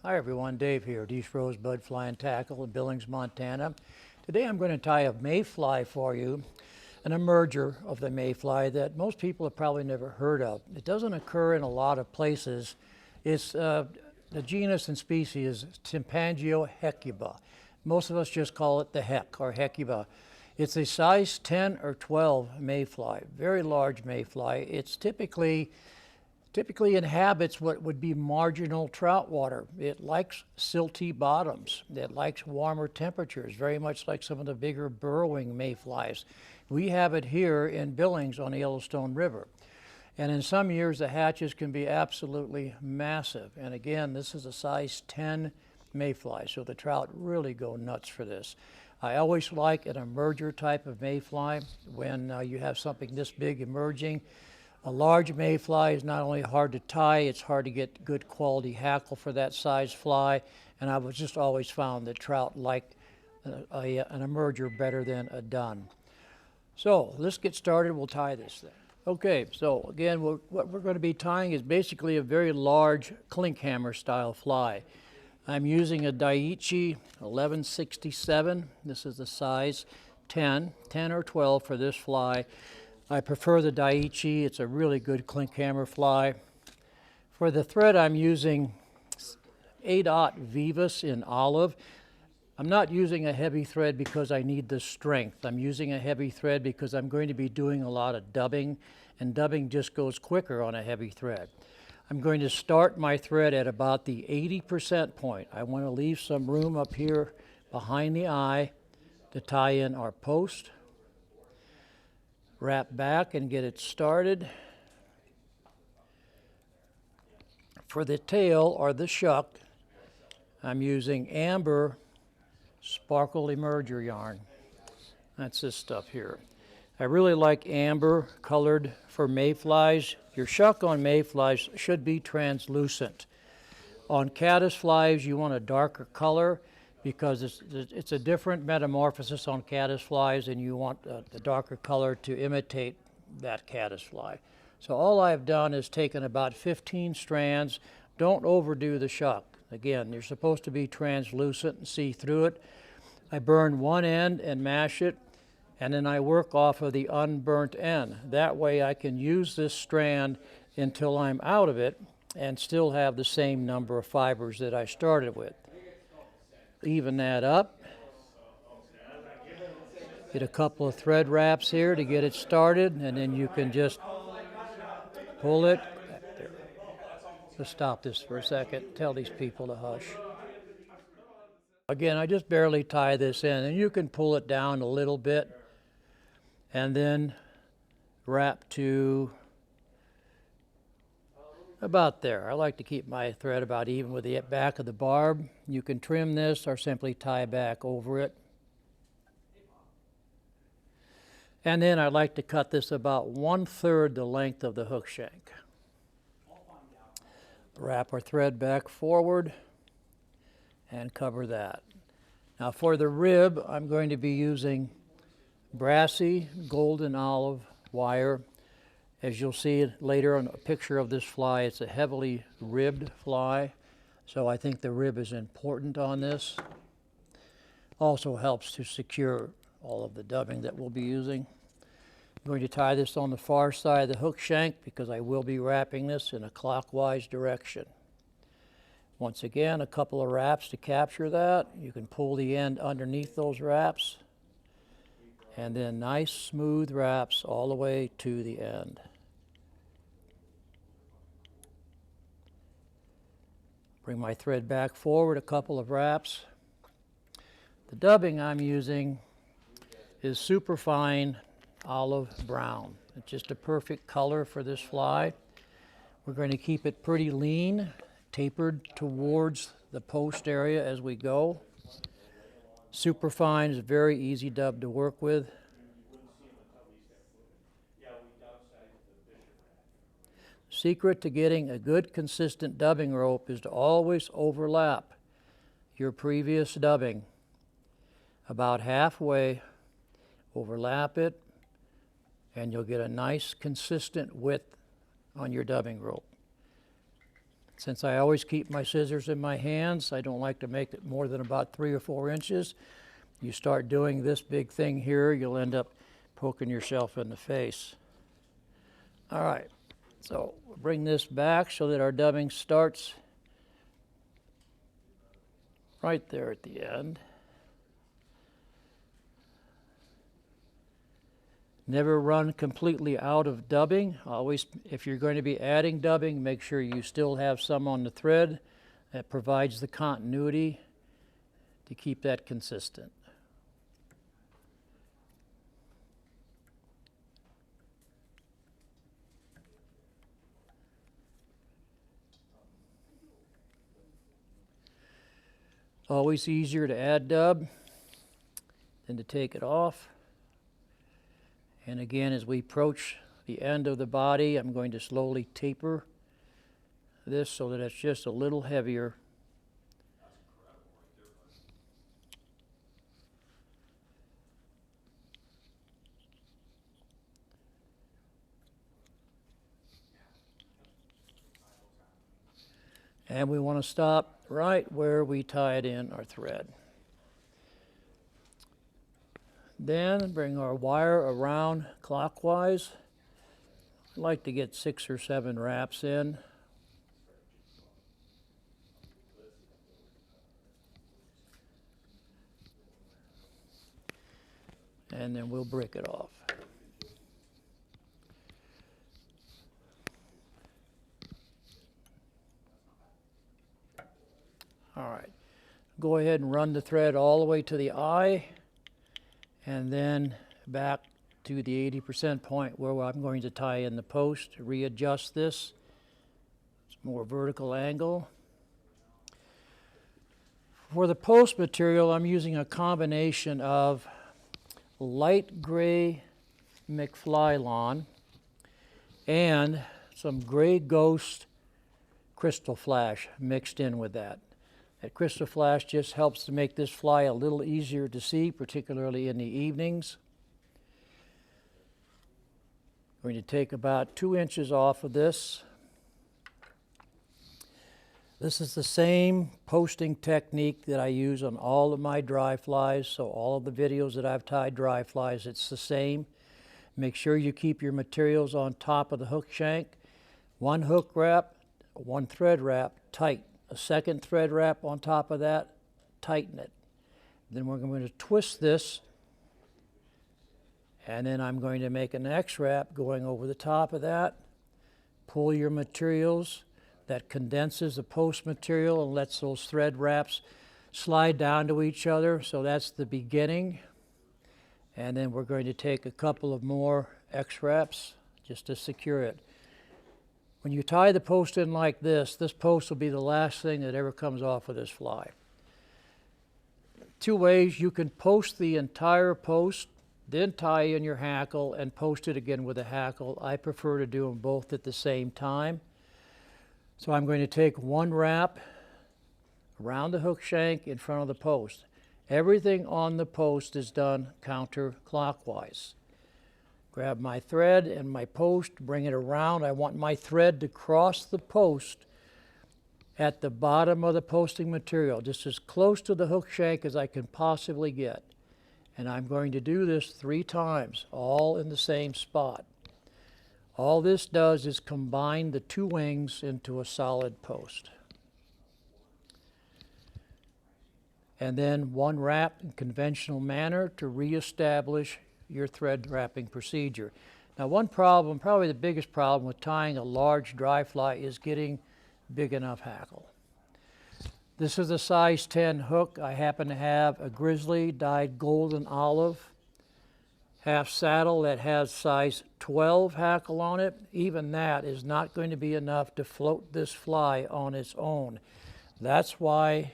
Hi everyone, Dave here, East Rosebud Fly and Tackle in Billings, Montana. Today I'm going to tie a mayfly for you, an emerger of the mayfly that most people have probably never heard of. It doesn't occur in a lot of places. It's the genus and species is Tympangio hecuba. Most of us just call it the heck or hecuba. It's a size 10 or 12 mayfly, very large mayfly. It's typically inhabits what would be marginal trout water. It likes silty bottoms. It likes warmer temperatures, very much like some of the bigger burrowing mayflies. We have it here in Billings on the Yellowstone River. And in some years, the hatches can be absolutely massive. And again, this is a size 10 mayfly, so the trout really go nuts for this. I always like an emerger type of mayfly when you have something this big emerging. A large mayfly is not only hard to tie, it's hard to get good quality hackle for that size fly, and I've just always found that trout like an emerger better than a dun. So let's get started, we'll tie this thing. Okay, so again, what we're going to be tying is basically a very large Klinkhammer style fly. I'm using a Daiichi 1167, this is the size 10 or 12 for this fly. I prefer the Daiichi. It's a really good Klinkhammer fly. For the thread, I'm using 8/0 Veevus in olive. I'm not using a heavy thread because I need the strength. I'm using a heavy thread because I'm going to be doing a lot of dubbing, and dubbing just goes quicker on a heavy thread. I'm going to start my thread at about the 80% point. I want to leave some room up here behind the eye to tie in our post. Wrap back and get it started. For the tail or the shuck, I'm using amber sparkle emerger yarn. That's this stuff here. I really like amber colored for mayflies. Your shuck on mayflies should be translucent. On caddisflies, you want a darker color because it's a different metamorphosis on caddisflies, and you want a darker color to imitate that caddisfly. So all I've done is taken about 15 strands. Don't overdo the shuck. Again, you're supposed to be translucent and see through it. I burn one end and mash it, and then I work off of the unburnt end. That way I can use this strand until I'm out of it and still have the same number of fibers that I started with. Even that up. Get a couple of thread wraps here to get it started, and then you can just pull it. Let's stop this for a second. Tell these people to hush. Again, I just barely tie this in, and you can pull it down a little bit and then wrap to about there. I like to keep my thread about even with the back of the barb. You can trim this or simply tie back over it. And then I like to cut this about 1/3 the length of the hook shank. Wrap our thread back forward and cover that. Now for the rib, I'm going to be using Brassie golden olive wire. As you'll see later on a picture of this fly, it's a heavily ribbed fly, so I think the rib is important on this. Also helps to secure all of the dubbing that we'll be using. I'm going to tie this on the far side of the hook shank because I will be wrapping this in a clockwise direction. Once again, a couple of wraps to capture that. You can pull the end underneath those wraps, and then nice smooth wraps all the way to the end. Bring my thread back forward a couple of wraps. The dubbing I'm using is superfine olive brown. It's just a perfect color for this fly. We're going to keep it pretty lean, tapered towards the post area as we go. Superfine is a very easy dub to work with. Secret to getting a good consistent dubbing rope is to always overlap your previous dubbing. About halfway, overlap it, and you'll get a nice consistent width on your dubbing rope. Since I always keep my scissors in my hands, I don't like to make it more than about 3 or 4 inches. You start doing this big thing here, you'll end up poking yourself in the face. All right, so bring this back so that our dubbing starts right there at the end. Never run completely out of dubbing. Always, if you're going to be adding dubbing, make sure you still have some on the thread. That provides the continuity to keep that consistent. Always easier to add dub than to take it off. And again, as we approach the end of the body, I'm going to slowly taper this so that it's just a little heavier. And we want to stop right where we tied in our thread. Then bring our wire around clockwise. I like to get 6 or 7 wraps in. And then we'll break it off. All right, go ahead and run the thread all the way to the eye and then back to the 80% point where I'm going to tie in the post, readjust this. It's more vertical angle. For the post material, I'm using a combination of light gray McFly lawn and some gray ghost Krystal flash mixed in with that. That Krystal flash just helps to make this fly a little easier to see, particularly in the evenings. I'm going to take about 2 inches off of this. This is the same posting technique that I use on all of my dry flies, so all of the videos that I've tied dry flies, it's the same. Make sure you keep your materials on top of the hook shank. 1 hook wrap, 1 thread wrap, tight. A 2nd thread wrap on top of that, tighten it. Then we're going to twist this, and then I'm going to make an X wrap going over the top of that. Pull your materials. That condenses the post material and lets those thread wraps slide down to each other. So that's the beginning. And then we're going to take a couple of more X wraps just to secure it. When you tie the post in like this, this post will be the last thing that ever comes off of this fly. 2 ways: you can post the entire post, then tie in your hackle and post it again with a hackle. I prefer to do them both at the same time. So I'm going to take 1 wrap around the hook shank in front of the post. Everything on the post is done counterclockwise. Grab my thread and my post, bring it around. I want my thread to cross the post at the bottom of the posting material, just as close to the hook shank as I can possibly get. And I'm going to do this 3 times, all in the same spot. All this does is combine the 2 wings into a solid post. And then 1 wrap in conventional manner to reestablish your thread wrapping procedure. Now, one problem, probably the biggest problem with tying a large dry fly, is getting big enough hackle. This is a size 10 hook. I happen to have a Grizzly dyed golden olive half saddle that has size 12 hackle on it. Even that is not going to be enough to float this fly on its own. That's why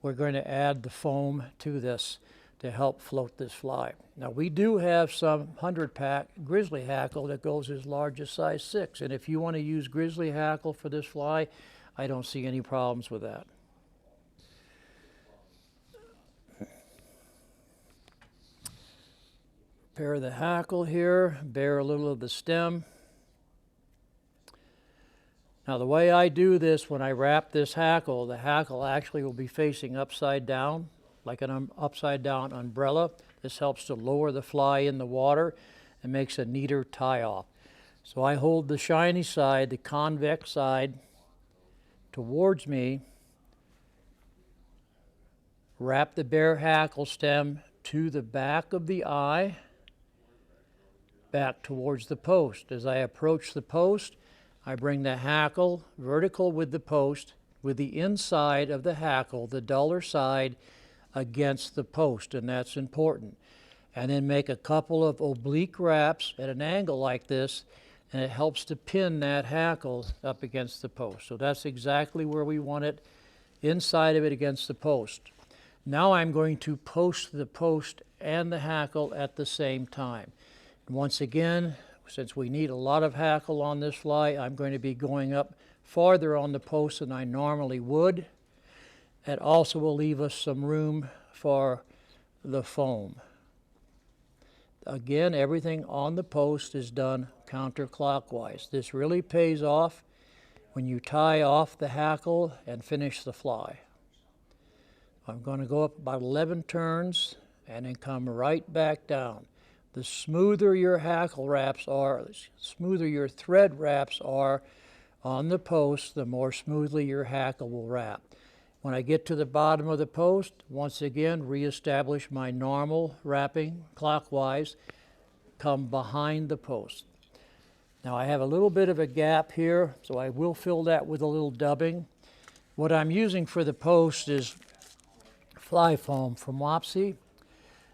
we're going to add the foam to this to help float this fly. Now, we do have some 100-pack Grizzly hackle that goes as large as size 6, and if you want to use Grizzly hackle for this fly, I don't see any problems with that. Prepare the hackle here, bare a little of the stem. Now the way I do this, when I wrap this hackle, the hackle actually will be facing upside down, like an upside down umbrella. This helps to lower the fly in the water and makes a neater tie-off. So I hold the shiny side, the convex side, towards me, wrap the bare hackle stem to the back of the eye, back towards the post. As I approach the post, I bring the hackle vertical with the post, with the inside of the hackle, the duller side, against the post, and that's important. And then make a couple of oblique wraps at an angle like this, and it helps to pin that hackle up against the post. So that's exactly where we want it, inside of it against the post. Now I'm going to post the post and the hackle at the same time. And once again, since we need a lot of hackle on this fly, I'm going to be going up farther on the post than I normally would. It also will leave us some room for the foam. Again, everything on the post is done counterclockwise. This really pays off when you tie off the hackle and finish the fly. I'm going to go up about 11 turns and then come right back down. The smoother your hackle wraps are, the smoother your thread wraps are on the post, the more smoothly your hackle will wrap. When I get to the bottom of the post, once again, reestablish my normal wrapping clockwise, come behind the post. Now I have a little bit of a gap here, so I will fill that with a little dubbing. What I'm using for the post is fly foam from Wapsi.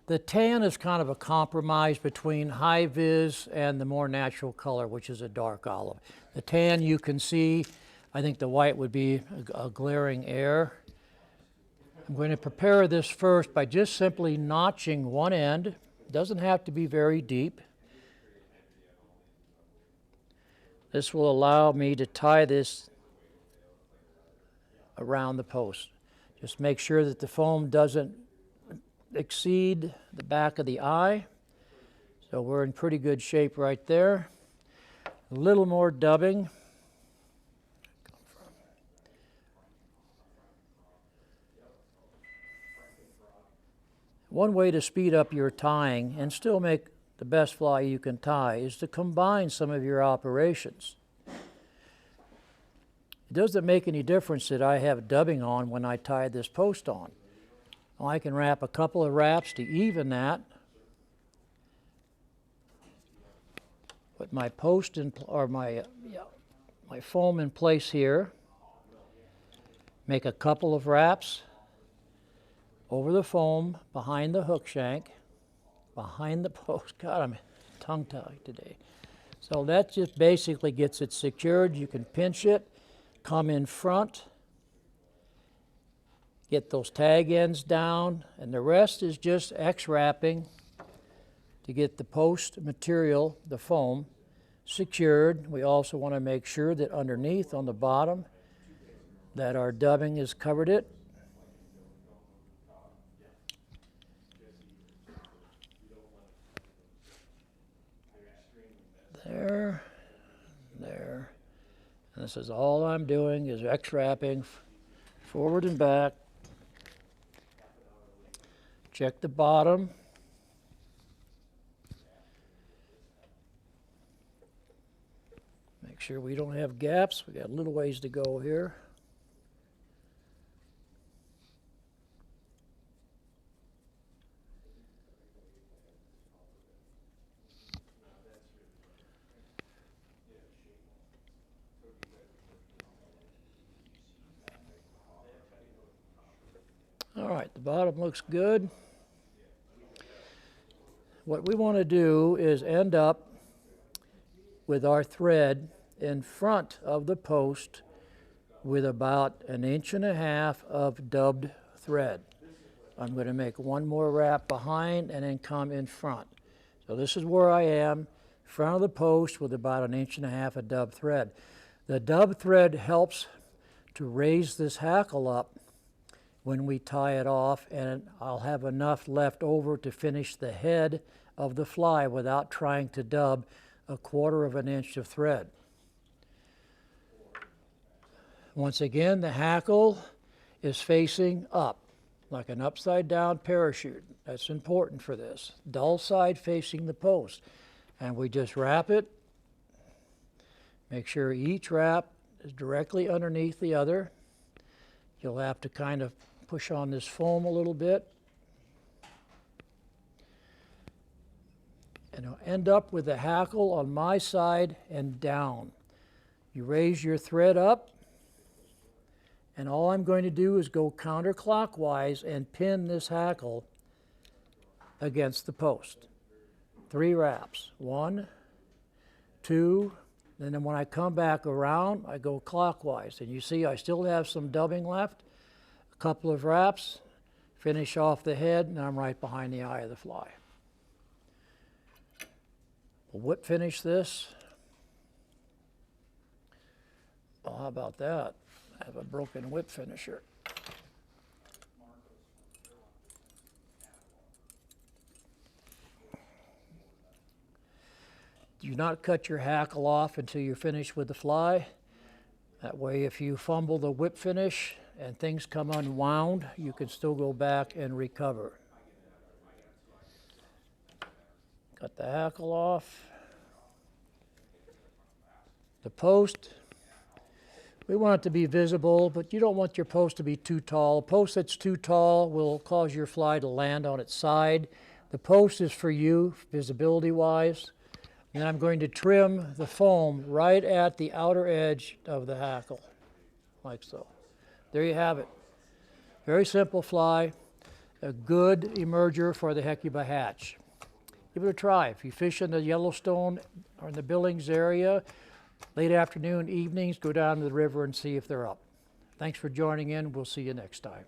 The tan is kind of a compromise between high vis and the more natural color, which is a dark olive. The tan you can see, I think the white would be a glaring error. I'm going to prepare this first by just simply notching one end. It doesn't have to be very deep. This will allow me to tie this around the post. Just make sure that the foam doesn't exceed the back of the eye. So we're in pretty good shape right there. A little more dubbing. One way to speed up your tying and still make the best fly you can tie is to combine some of your operations. It doesn't make any difference that I have dubbing on when I tie this post on. Well, I can wrap a couple of wraps to even that. Put my post in, or my foam in place here. Make a couple of wraps over the foam, behind the hook shank, behind the post. God, I'm tongue-tied today. So that just basically gets it secured. You can pinch it, come in front, get those tag ends down, and the rest is just X-wrapping to get the post material, the foam, secured. We also want to make sure that underneath on the bottom that our dubbing has covered it. There, there. And this is all I'm doing is X-wrapping forward and back. Check the bottom. Make sure we don't have gaps. We got a little ways to go here. All right, the bottom looks good. What we want to do is end up with our thread in front of the post with about 1.5 inches of dubbed thread. I'm going to make one more wrap behind and then come in front. So this is where I am, in front of the post with about 1.5 inches of dubbed thread. The dubbed thread helps to raise this hackle up when we tie it off, and I'll have enough left over to finish the head of the fly without trying to dub 1/4 of an inch of thread. Once again, the hackle is facing up, like an upside down parachute. That's important for this. Dull side facing the post. And we just wrap it. Make sure each wrap is directly underneath the other. You'll have to kind of push on this foam a little bit. And you'll end up with the hackle on my side and down. You raise your thread up, and all I'm going to do is go counterclockwise and pin this hackle against the post. 3 wraps. 1, 2, and then when I come back around, I go clockwise. And you see I still have some dubbing left. A couple of wraps, finish off the head, and I'm right behind the eye of the fly. We'll whip finish this. Well, how about that? I have a broken whip finisher. Do not cut your hackle off until you're finished with the fly. That way, if you fumble the whip finish and things come unwound, you can still go back and recover. Cut the hackle off. The post, we want it to be visible, but you don't want your post to be too tall. A post that's too tall will cause your fly to land on its side. The post is for you, visibility-wise. And I'm going to trim the foam right at the outer edge of the hackle, like so. There you have it. Very simple fly, a good emerger for the Hecuba hatch. Give it a try. If you fish in the Yellowstone or in the Billings area, late afternoon, evenings, go down to the river and see if they're up. Thanks for joining in. We'll see you next time.